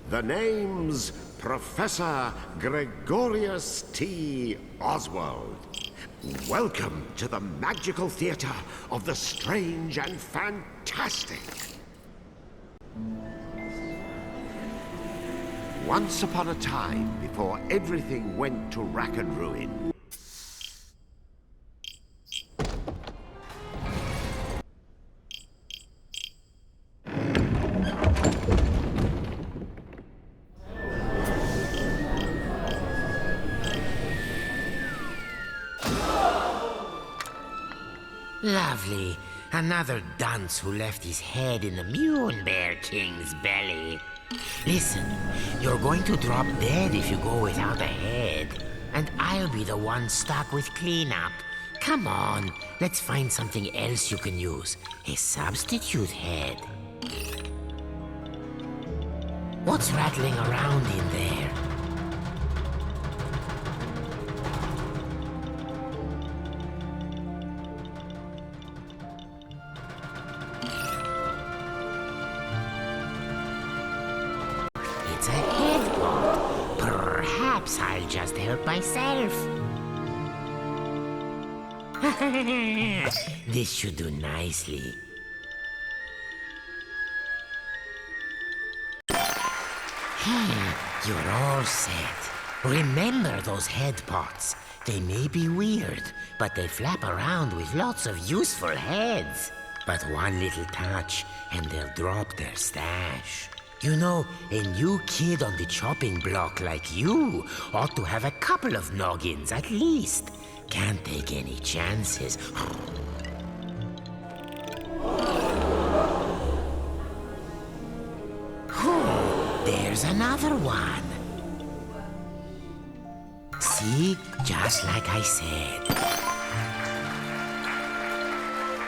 The name's Professor Gregorius T. Oswald. Welcome to the magical theater of the strange and fantastic. Once upon a time, before everything went to rack and ruin, Lovely. Another dunce who left his head in the Moon Bear King's belly. Listen, you're going to drop dead if you go without a head. And I'll be the one stuck with cleanup. Come on, let's find something else you can use. A substitute head. What's rattling around in there? It's a head pot. Perhaps I'll just help myself. This should do nicely. You're all set. Remember those head pots. They may be weird, but they flap around with lots of useful heads. But one little touch, and they'll drop their stash. You know, a new kid on the chopping block like you ought to have a couple of noggins at least. Can't take any chances. There's another one. See? Just like I said.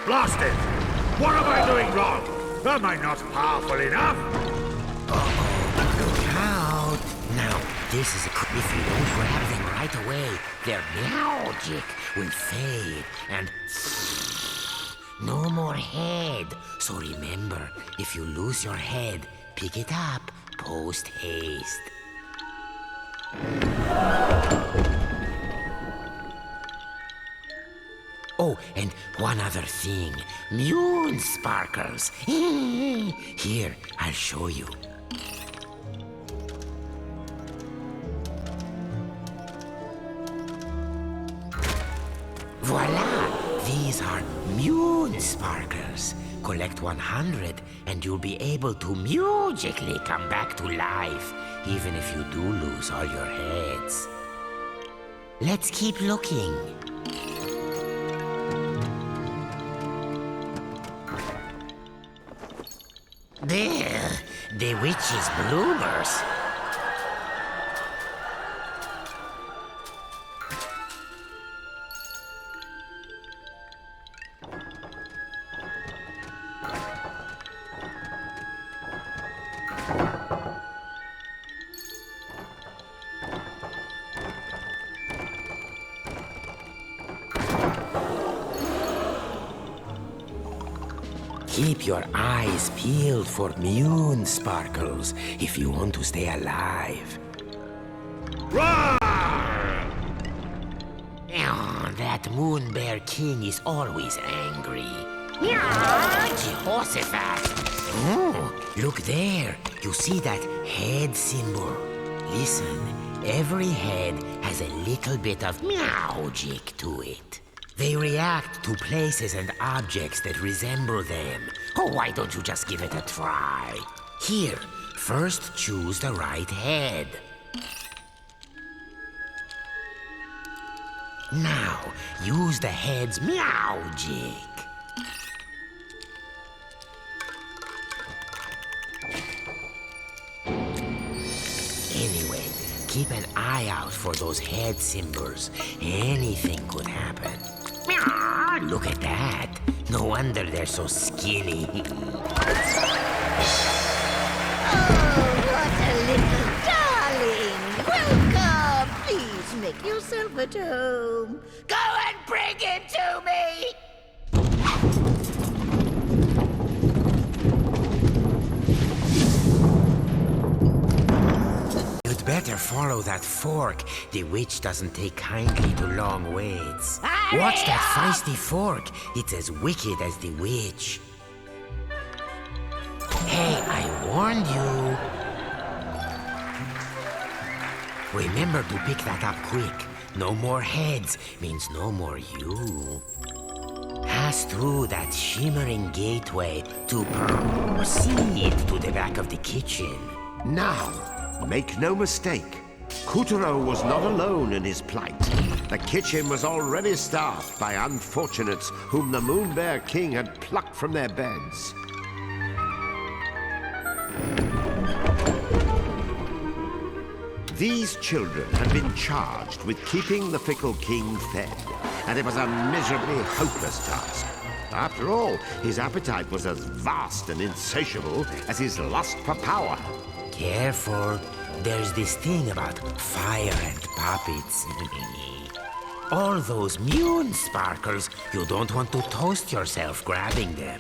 Blast it! What am I doing wrong? Am I not powerful enough? Look out! Now, this is if you don't grab them right away, their magic will fade and no more head. So remember, if you lose your head, pick it up post haste. Oh, and one other thing. Moon sparkles. Here, I'll show you. Voila! These are moon sparkles. Collect 100 and you'll be able to magically come back to life, even if you do lose all your heads. Let's keep looking. There, the witch's bloomers. Keep your eyes peeled for moon sparkles if you want to stay alive. Roar! Oh, that Moon Bear King is always angry. Jehoshaphat! Oh, look there. You see that head symbol? Listen, every head has a little bit of magic to it. They react to places and objects that resemble them. Oh, why don't you just give it a try? Here, first choose the right head. Now, use the head's magic. Anyway, keep an eye out for those head symbols. Anything could happen. Look at that. No wonder they're so skinny. Oh, what a little darling! Welcome! Please make yourself at home. Go and bring him to me! better follow that fork. The witch doesn't take kindly to long waits. Watch that feisty fork. It's as wicked as the witch. Hey, I warned you. Remember to pick that up quick. No more heads means no more you. Pass through that shimmering gateway to proceed to the back of the kitchen. Now, make no mistake. Kuturo was not alone in his plight. The kitchen was already staffed by unfortunates whom the Moon Bear King had plucked from their beds. These children had been charged with keeping the fickle king fed, and it was a miserably hopeless task. After all, his appetite was as vast and insatiable as his lust for power. Careful. There's this thing about fire and puppets. All those moon sparkles, you don't want to toast yourself grabbing them.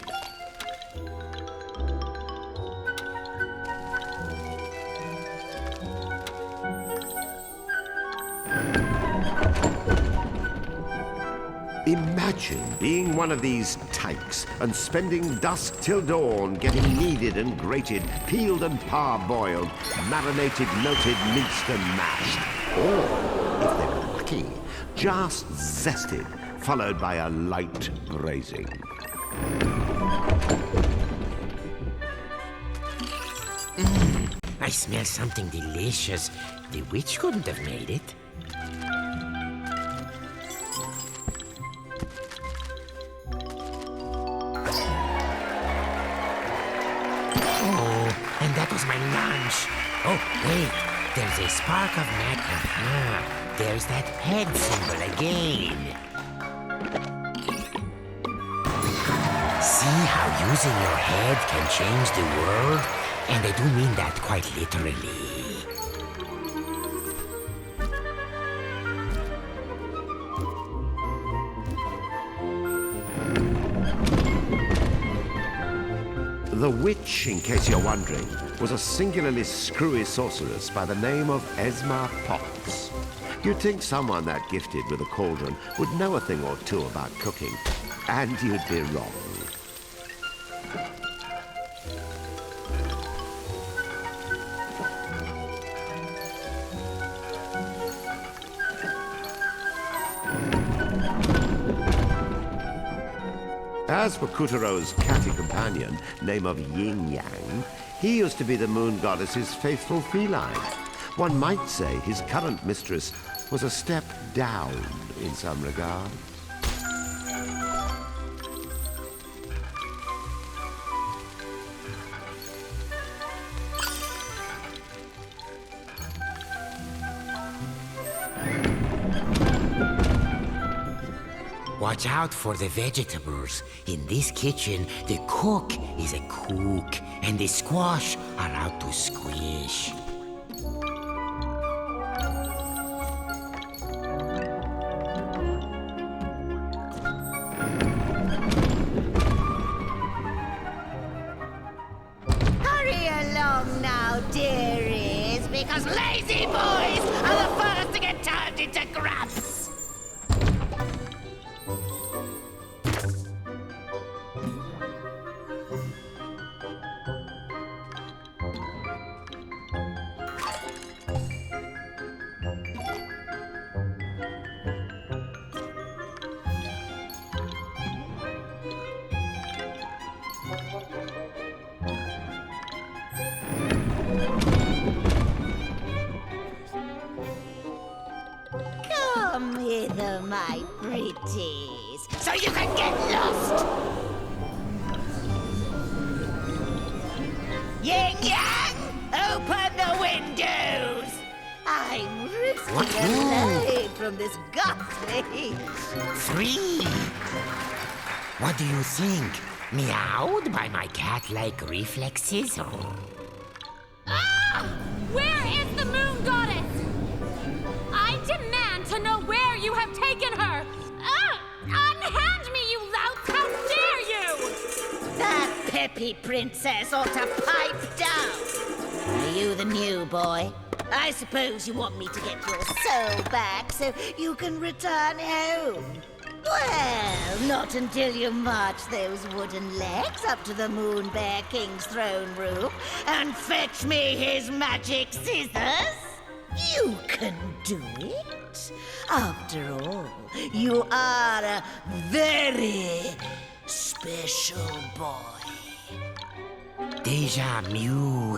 Imagine being one of these tykes and spending dusk till dawn getting kneaded and grated, peeled and parboiled, marinated, melted, minced and mashed. Or, if they were lucky, just zested, followed by a light braising. I smell something delicious. The witch couldn't have made it. And that was my lunch. Oh, wait. There's a spark of magic. There's that head symbol again. See how using your head can change the world? And I do mean that quite literally. The witch, in case you're wondering, was a singularly screwy sorceress by the name of Esma Potts. You'd think someone that gifted with a cauldron would know a thing or two about cooking, and you'd be wrong. As for Kuturo's catty companion, name of Yin Yang, he used to be the moon goddess's faithful feline. One might say his current mistress was a step down in some regard. Watch out for the vegetables. In this kitchen, the cook is a cook, and the squash are out to squish. Hurry along now, dearies, because lazy boys are the first to get turned into grubs. Come hither, my pretties, so you can get lost. Yin Yang, open the windows. I'm risking a life from this ghastly. 3. What do you think? Meowed by my cat-like reflexes? Ah! Where is the moon goddess? I demand to know where you have taken her! Ah! Unhand me, you louts! How dare you! That peppy princess ought to pipe down. you the new boy? I suppose you want me to get your soul back so you can return home. Well, not until you march those wooden legs up to the Moon Bear King's throne room and fetch me his magic scissors. You can do it. After all, you are a very special boy. Deja Mew.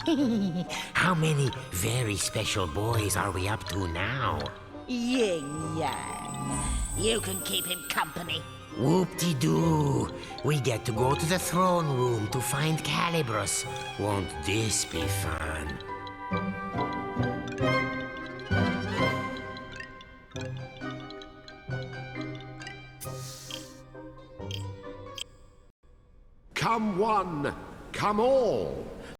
How many very special boys are we up to now? Yin Yang. You can keep him company. Whoop-de-doo. We get to go to the throne room to find Calibrus. Won't this be fun? Come one, come all.